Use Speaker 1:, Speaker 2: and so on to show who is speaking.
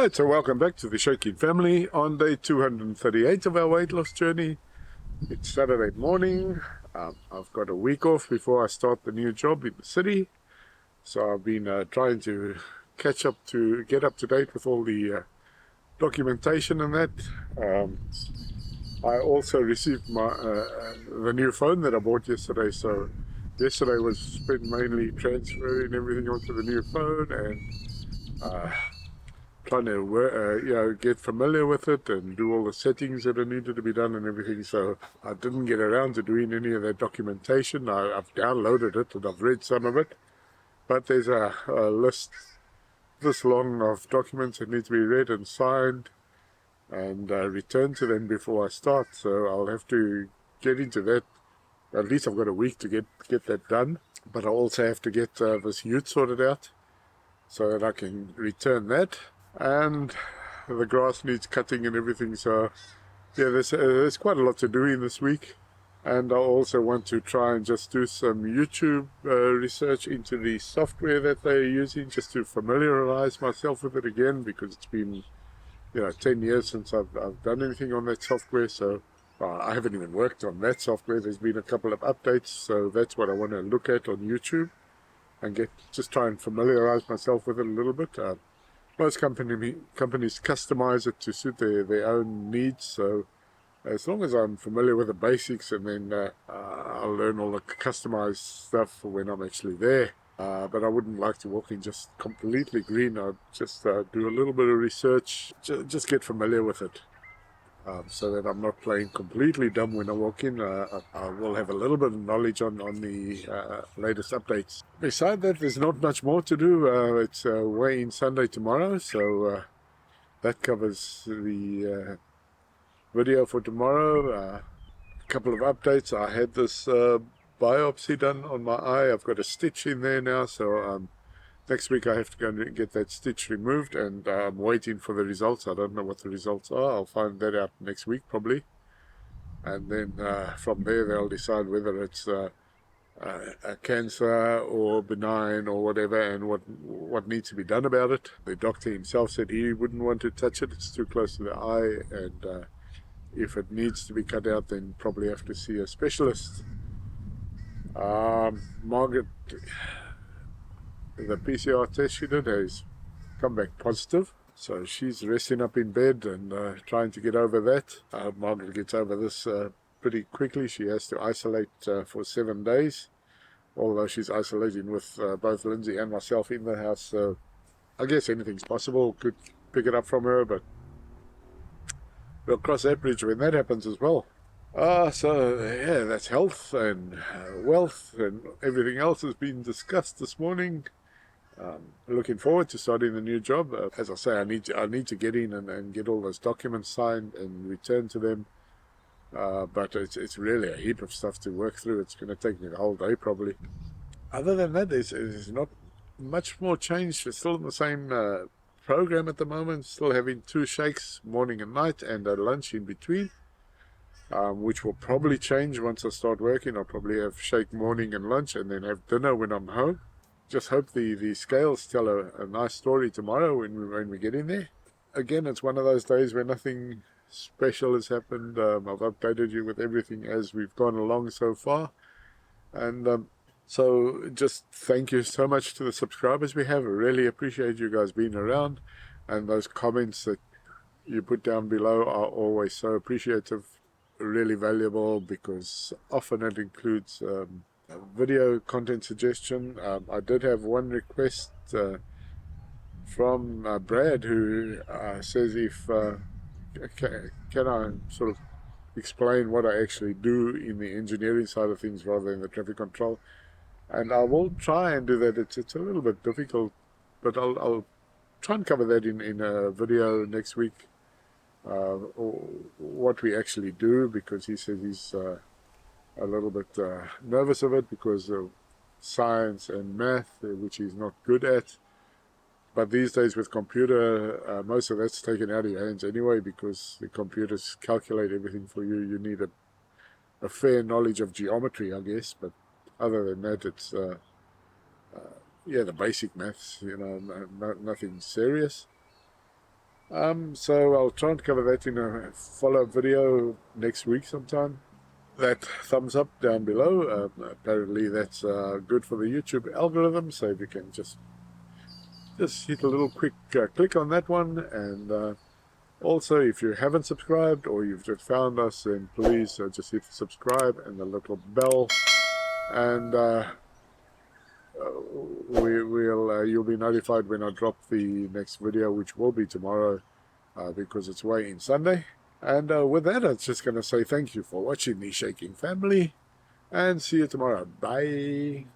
Speaker 1: Alright, so welcome back to the Shaking family on day 238 of our weight loss journey. It's Saturday morning. I've got a week off before I start the new job in the city. So I've been trying to get up to date with all the documentation and that. I also received the new phone that I bought yesterday. So yesterday was spent mainly transferring everything onto the new phone and trying to get familiar with it and do all the settings that are needed to be done and everything. So I didn't get around to doing any of that documentation. I've downloaded it and I've read some of it, but there's a list this long of documents that need to be read and signed and returned to them before I start. So I'll have to get into that. At least I've got a week to get that done, but I also have to get this ute sorted out so that I can return that. And the grass needs cutting and everything, so yeah, there's quite a lot to do in this week. And I also want to try and just do some YouTube research into the software that they're using, just to familiarize myself with it again, because it's been 10 years since I've done anything on that software. So I haven't even worked on that software. There's been a couple of updates, so that's what I want to look at on YouTube and just try and familiarize myself with it a little bit. Most companies customize it to suit their own needs, so as long as I'm familiar with the basics, and then I'll learn all the customized stuff when I'm actually there. But I wouldn't like to walk in just completely green. I'd just do a little bit of research, just get familiar with it. So that I'm not playing completely dumb when I walk in. I will have a little bit of knowledge on the latest updates. Besides that, there's not much more to do. It's weigh-in Sunday tomorrow, so that covers the video for tomorrow. A couple of updates. I had this biopsy done on my eye. I've got a stitch in there now, so next week I have to go and get that stitch removed, and I'm waiting for the results. I don't know what the results are. I'll find that out next week probably. And then from there they'll decide whether it's a cancer or benign or whatever, and what needs to be done about it. The doctor himself said he wouldn't want to touch it. It's too close to the eye, and if it needs to be cut out, then probably have to see a specialist. Margaret, the PCR test she did has come back positive, so she's resting up in bed and trying to get over that. Margaret gets over this pretty quickly. She has to isolate for 7 days, although she's isolating with both Lindsay and myself in the house, so I guess anything's possible. Could pick it up from her, but we'll cross that bridge when that happens as well. So yeah, that's health and wealth and everything else has been discussed this morning. Looking forward to starting the new job. As I say, I need to get in and get all those documents signed and returned to them. But it's really a heap of stuff to work through. It's going to take me the whole day probably. Other than that, there's not much more change. We're still in the same program at the moment. Still having 2 shakes morning and night, and a lunch in between. Which will probably change once I start working. I'll probably have shake morning and lunch, and then have dinner when I'm home. Just hope the scales tell a nice story tomorrow when we get in there. Again, it's one of those days where nothing special has happened. I've updated you with everything as we've gone along so far. And so just thank you so much to the subscribers we have. I really appreciate you guys being around, and those comments that you put down below are always so appreciative, really valuable, because often it includes video content suggestion. I did have one request from Brad, who says if can I sort of explain what I actually do in the engineering side of things rather than the traffic control, and I will try and do that. It's a little bit difficult, but I'll try and cover that in a video next week, what we actually do, because he says he's a little bit nervous of it because of science and math, which he's not good at. But these days with computer, most of that's taken out of your hands anyway, because the computers calculate everything for you. You need a fair knowledge of geometry, I guess, but other than that, it's the basic maths, nothing serious. So I'll try and cover that in a follow-up video next week sometime. That thumbs up down below, apparently that's good for the YouTube algorithm, so if you can just hit a little quick click on that one. And also, if you haven't subscribed or you've just found us, then please just hit subscribe and the little bell, and you'll be notified when I drop the next video, which will be tomorrow, because it's weigh-in Sunday. And with that, I'm just going to say thank you for watching the Shaking Family, and see you tomorrow. Bye.